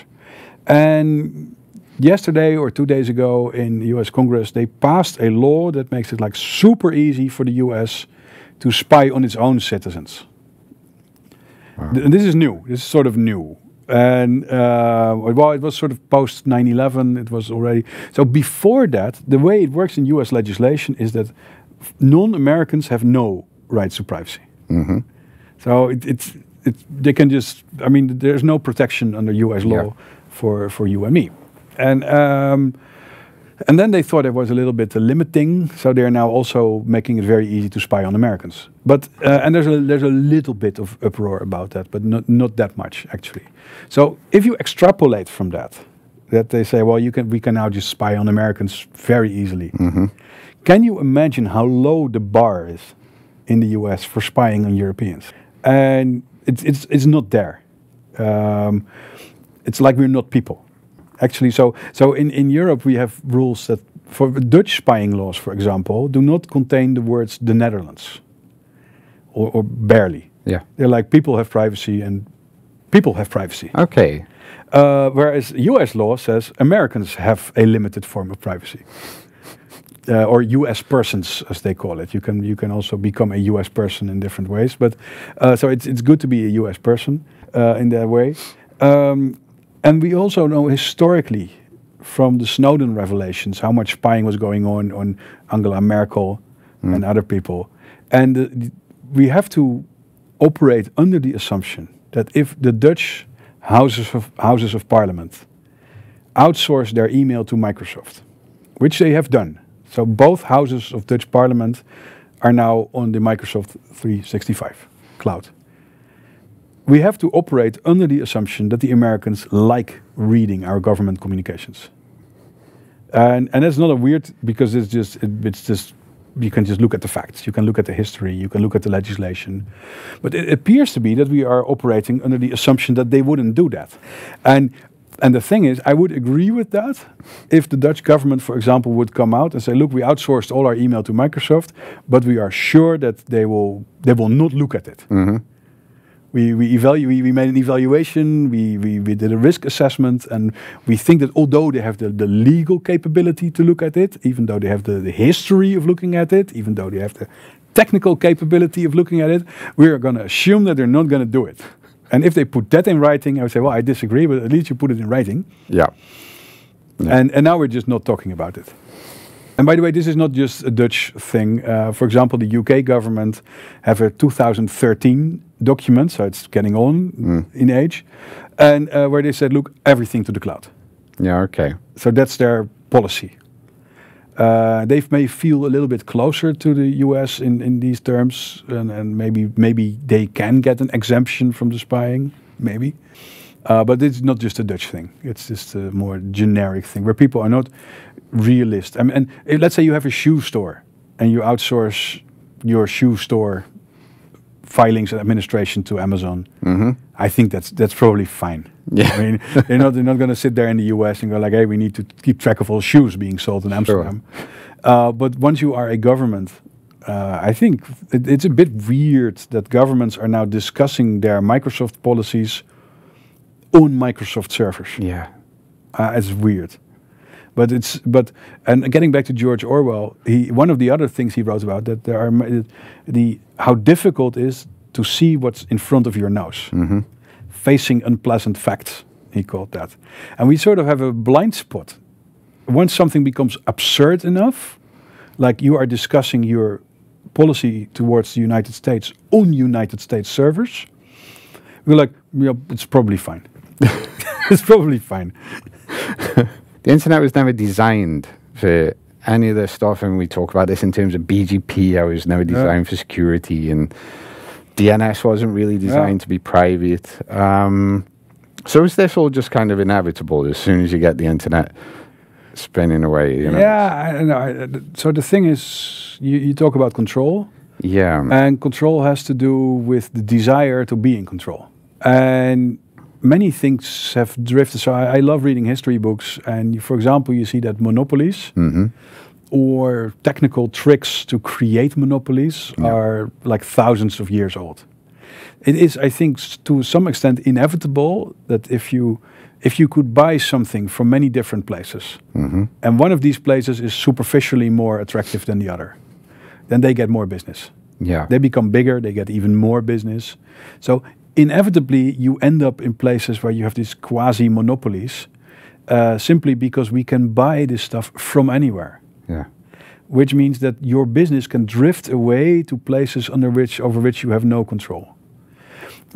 And yesterday or 2 days ago in the US Congress, they passed a law that makes it like super easy for the US to spy on its own citizens. Wow. And this is new. This is sort of new. And well, it was sort of post 9/11. It was already. So before that, the way it works in US legislation is that non-Americans have no rights to privacy. So they can just, I mean, there's no protection under US law for you and me. And then they thought it was a little bit limiting, so they're now also making it very easy to spy on Americans. But and there's a little bit of uproar about that, but not that much actually. So if you extrapolate from that they say, well, we can now just spy on Americans very easily. Can you imagine how low the bar is in the US for spying on Europeans? And it's not there. It's like we're not people. Actually, so in Europe we have rules that for Dutch spying laws, for example, do not contain the words the Netherlands, or barely. Yeah, they're like people have privacy and people have privacy. Okay. Whereas U.S. law says Americans have a limited form of privacy, or U.S. persons, as they call it. You can also become a U.S. person in different ways, but so it's good to be a U.S. person in that way. And we also know historically from the Snowden revelations how much spying was going on Angela Merkel and other people. And we have to operate under the assumption that if the Dutch Houses of Parliament outsource their email to Microsoft, which they have done. So both houses of Dutch Parliament are now on the Microsoft 365 cloud. We have to operate under the assumption that the Americans like reading our government communications. And that's not a weird, because it's just you can just look at the facts, you can look at the history, you can look at the legislation. But it appears to be that we are operating under the assumption that they wouldn't do that. And the thing is, I would agree with that if the Dutch government, for example, would come out and say, look, we outsourced all our email to Microsoft, but we are sure that they will not look at it. We made an evaluation, we did a risk assessment, and we think that although they have the legal capability to look at it, even though they have the history of looking at it, even though they have the technical capability of looking at it, we are going to assume that they're not going to do it. And if they put that in writing, I would say, well, I disagree, but at least you put it in writing. Yeah. And now we're just not talking about it. And by the way, this is not just a Dutch thing. For example, the UK government have a 2013 document, so it's getting on in age, and where they said, look, everything to the cloud. Yeah, okay. So that's their policy. They may feel a little bit closer to the US in these terms, and maybe they can get an exemption from the spying, maybe. But it's not just a Dutch thing. It's just a more generic thing where people are not realist. I mean, and let's say you have a shoe store and you outsource your shoe store filings and administration to Amazon. I think that's probably fine. Yeah. I mean, they're not going to sit there in the US and go like, hey, we need to keep track of all shoes being sold in Amsterdam. But once you are a government, I think it's a bit weird that governments are now discussing their Microsoft policies on Microsoft servers. Yeah. It's weird. And getting back to George Orwell, one of the other things he wrote about that there are how difficult it is to see what's in front of your nose, facing unpleasant facts. He called that, and we sort of have a blind spot. Once something becomes absurd enough, like you are discussing your policy towards the United States on United States servers, we're like, yeah, it's probably fine. It's probably fine. The internet was never designed for any of this stuff, and we talk about this in terms of BGP. I was never designed for security, and DNS wasn't really designed to be private. So is this all just kind of inevitable as soon as you get the internet spinning away? You know? Yeah, I know. So the thing is, you talk about control. Yeah. And control has to do with the desire to be in control. And many things have drifted. So I love reading history books. And for example, you see that monopolies or technical tricks to create monopolies are like thousands of years old. It is, I think, to some extent inevitable that if you could buy something from many different places, and one of these places is superficially more attractive than the other, then they get more business. Yeah. They become bigger, they get even more business. So inevitably, you end up in places where you have these quasi-monopolies, simply because we can buy this stuff from anywhere. Yeah. Which means that your business can drift away to places over which you have no control.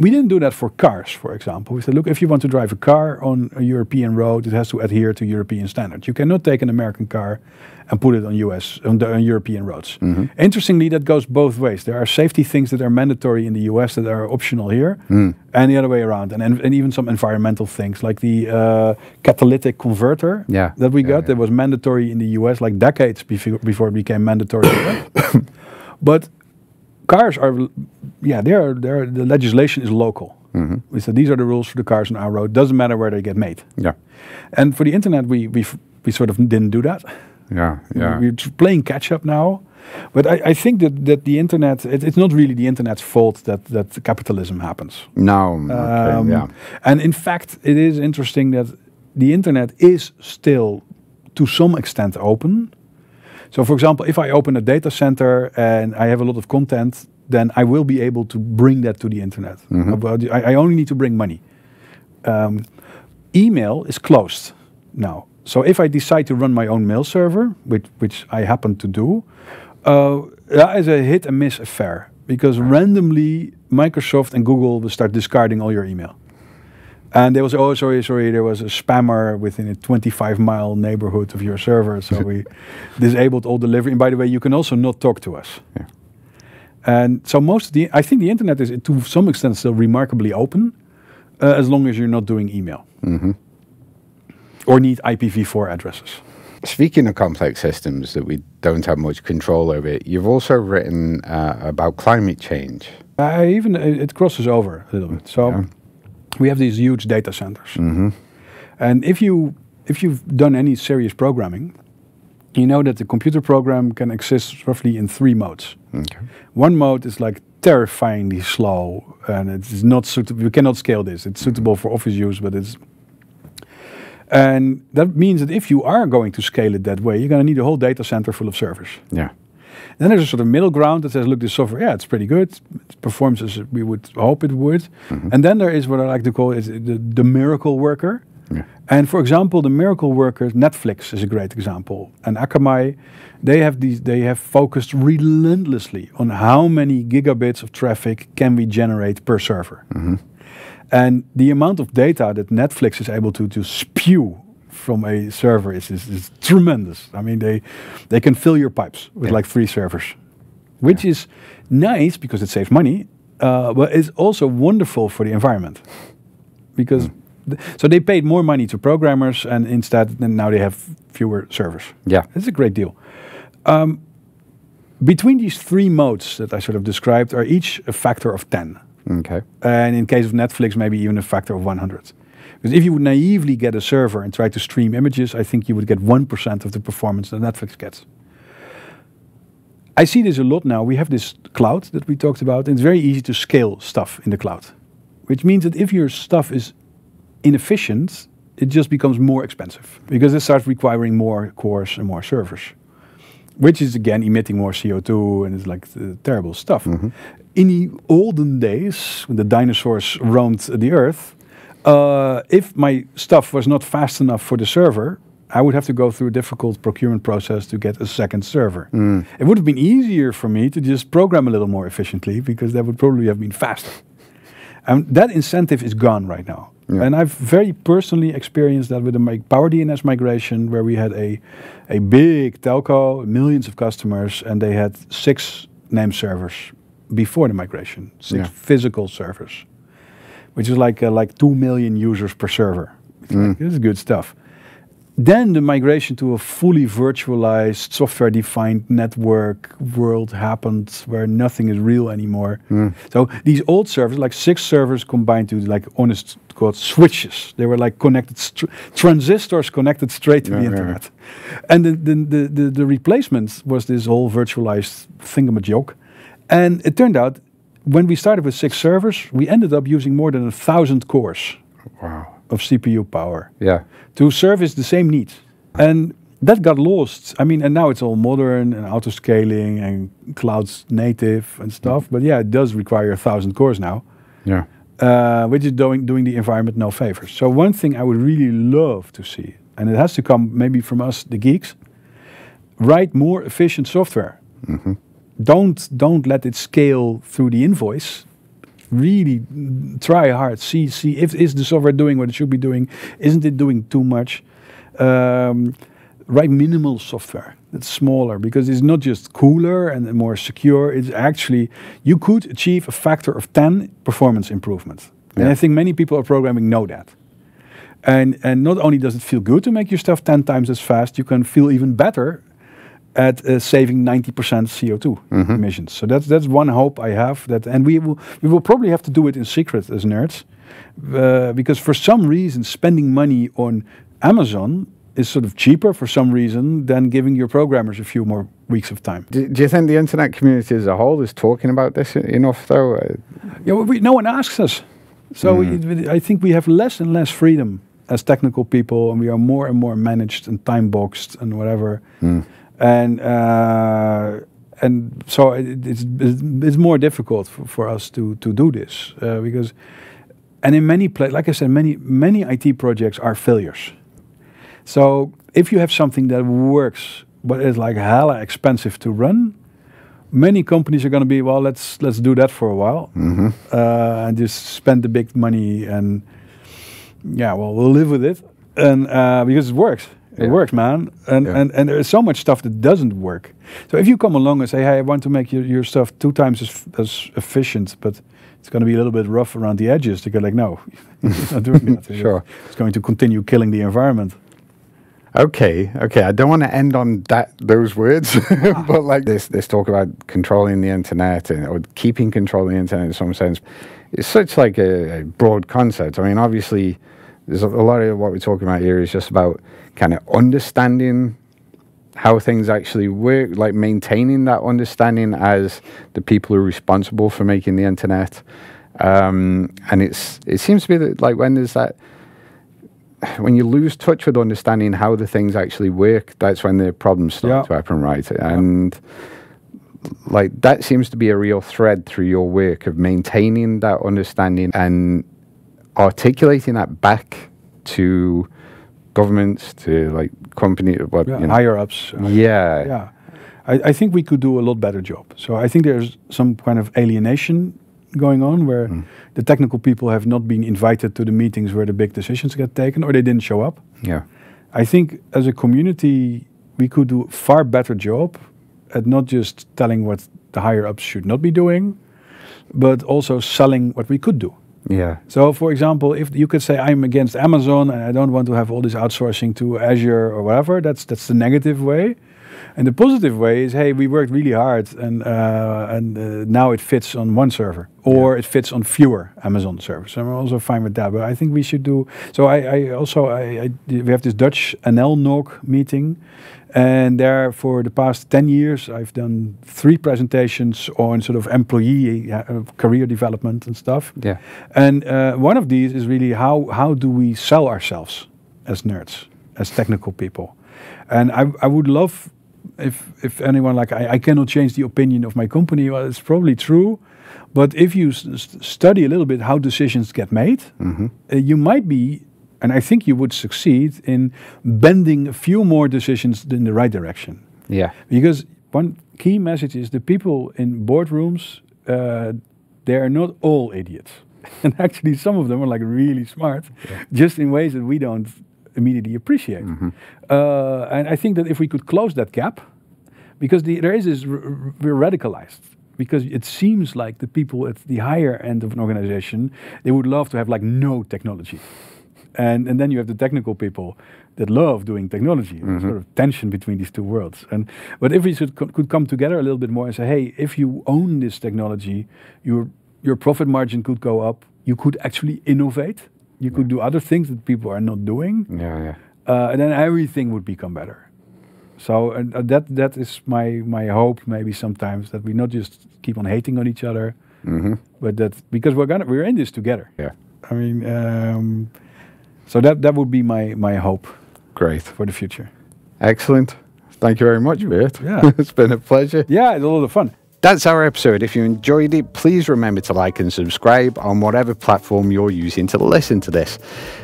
We didn't do that for cars, for example. We said, look, if you want to drive a car on a European road, it has to adhere to European standards. You cannot take an American car and put it on European roads. Interestingly, that goes both ways. There are safety things that are mandatory in the US that are optional here, and the other way around. And even some environmental things, like the catalytic converter that we got, that was mandatory in the US like decades before it became mandatory here. But cars are, the legislation is local. We said these are the rules for the cars on our road. Doesn't matter where they get made. Yeah. And for the internet, we sort of didn't do that. Yeah. We're playing catch up now. But I think that the internet, it's not really the internet's fault that capitalism happens. No. And in fact, it is interesting that the internet is still to some extent open. So for example, if I open a data center and I have a lot of content, then I will be able to bring that to the internet. I only need to bring money. Email is closed now. So if I decide to run my own mail server, which I happen to do, that is a hit and miss affair. Because randomly, Microsoft and Google will start discarding all your email. And there was, there was a spammer within a 25-mile neighborhood of your server, so we disabled all delivery. And by the way, you can also not talk to us. Yeah. And so I think the internet is to some extent still remarkably open, as long as you're not doing email. Or need IPv4 addresses. Speaking of complex systems that we don't have much control over, you've also written about climate change. It crosses over a little bit. So. We have these huge data centers. And if you've done any serious programming, you know that the computer program can exist roughly in 3 modes. One mode is like terrifyingly slow, and it's not suitable. We cannot scale this. It's suitable for office use, but and that means that if you are going to scale it that way, you're going to need a whole data center full of servers. Yeah. Then there's a sort of middle ground that says, look, this software, it's pretty good. It performs as we would hope it would. And then there is what I like to call the miracle worker. Yeah. And for example, the miracle worker, Netflix is a great example. And Akamai, they have focused relentlessly on how many gigabits of traffic can we generate per server. And the amount of data that Netflix is able to spew from a server is tremendous. I mean, they can fill your pipes with like 3 servers, which is nice because it saves money, but it's also wonderful for the environment. Because so they paid more money to programmers, and instead now they have fewer servers. Yeah, it's a great deal. Between these three modes that I sort of described are each a factor of 10. Okay. And in case of Netflix, maybe even a factor of 100. Because if you would naively get a server and try to stream images, I think you would get 1% of the performance that Netflix gets. I see this a lot now. We have this cloud that we talked about, and it's very easy to scale stuff in the cloud. Which means that if your stuff is inefficient, it just becomes more expensive. Because it starts requiring more cores and more servers. Which is, again, emitting more CO2, and it's like terrible stuff. Mm-hmm. In the olden days, when the dinosaurs roamed the earth, if my stuff was not fast enough for the server, I would have to go through a difficult procurement process to get a second server. It would have been easier for me to just program a little more efficiently, because that would probably have been faster. And that incentive is gone right now. Yeah. And I've very personally experienced that with the Power DNS migration, where we had a big telco, millions of customers, and they had 6 name servers before the migration, 6 physical servers, which is like 2 million users per server. Like, this is good stuff. Then the migration to a fully virtualized, software-defined network world happened, where nothing is real anymore. So these old servers, like 6 servers combined to like honest to God switches. They were like connected, transistors connected straight to the internet. And the replacement was this whole virtualized thingamajig. And it turned out, when we started with 6 servers, we ended up using more than 1,000 cores. Wow. Of CPU power. Yeah. To service the same needs. And that got lost. I mean, and now it's all modern and auto-scaling and cloud native and stuff. But yeah, it does require 1,000 cores now. Yeah. Which is doing the environment no favors. So one thing I would really love to see, and it has to come maybe from us, the geeks, write more efficient software. Don't let it scale through the invoice. Really try hard. See if is the software doing what it should be doing. Isn't it doing too much? Write minimal software that's smaller, because it's not just cooler and more secure. It's actually, you could achieve a factor of 10 performance improvement. Yeah. And I think many people are programming know that. And not only does it feel good to make your stuff 10 times as fast, you can feel even better at saving 90% CO2 emissions. So that's one hope I have. And we will probably have to do it in secret as nerds, because for some reason spending money on Amazon is sort of cheaper for some reason than giving your programmers a few more weeks of time. Do you think the internet community as a whole is talking about this enough, though? Yeah, well, no one asks us. So I think we have less and less freedom as technical people, and we are more and more managed and time boxed and whatever. And so it's more difficult for us to do this, because, and in many places, like I said, many IT projects are failures. So if you have something that works but is like hella expensive to run, many companies are going to be, well, let's do that for a while, and just spend the big money, and yeah, well, we'll live with it, and because it works. It works, man. And there is so much stuff that doesn't work. So if you come along and say, hey, I want to make your stuff 2 times as efficient, but it's going to be a little bit rough around the edges, they go like, no, it's not doing that. Sure. It's going to continue killing the environment. Okay. I don't want to end on those words, but like this talk about controlling the internet or keeping control of the internet in some sense, it's such like a broad concept. I mean, obviously, there's a lot of what we're talking about here is just about kind of understanding how things actually work, like maintaining that understanding as the people who are responsible for making the internet. And it seems to be that like when you lose touch with understanding how the things actually work, that's when the problems start to happen, right? And like that seems to be a real thread through your work of maintaining that understanding and articulating that back to governments, to like companies, higher ups. I think we could do a lot better job. So I think there's some kind of alienation going on where the technical people have not been invited to the meetings where the big decisions get taken, or they didn't show up. Yeah, I think as a community we could do a far better job at not just telling what the higher ups should not be doing, but also selling what we could do. Yeah. So, for example, if you could say I'm against Amazon and I don't want to have all this outsourcing to Azure or whatever, that's the negative way. And the positive way is, hey, we worked really hard, and now it fits on one server, or it fits on fewer Amazon servers. I'm also fine with that. But I think we should do. So we have this Dutch NL-NOC meeting, and there for the past 10 years, I've done 3 presentations on sort of employee career development and stuff. Yeah. And one of these is really how do we sell ourselves as nerds, as technical people. And I would love if anyone, like, I cannot change the opinion of my company. Well, it's probably true. But if you study a little bit how decisions get made, you might be, and I think you would succeed in bending a few more decisions in the right direction. Yeah. Because one key message is the people in boardrooms, they are not all idiots. And actually some of them are like really smart, just in ways that we don't immediately appreciate. And I think that if we could close that gap, because there is this, we're radicalized. Because it seems like the people at the higher end of an organization, they would love to have like no technology. And then you have the technical people that love doing technology. Sort of tension between these two worlds. But if we could come together a little bit more and say, hey, if you own this technology, your profit margin could go up. You could actually innovate. You could do other things that people are not doing. And then everything would become better. So that is my hope. Maybe sometimes that we not just keep on hating on each other, but that because we're in this together. Yeah. I mean, so that would be my hope. Great for the future. Excellent. Thank you very much, Bert. Yeah, it's been a pleasure. Yeah, it's a lot of fun. That's our episode. If you enjoyed it, please remember to like and subscribe on whatever platform you're using to listen to this.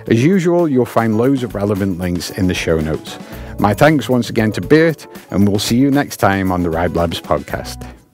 As usual, you'll find loads of relevant links in the show notes. My thanks once again to Bert, and we'll see you next time on the Ride Labs podcast.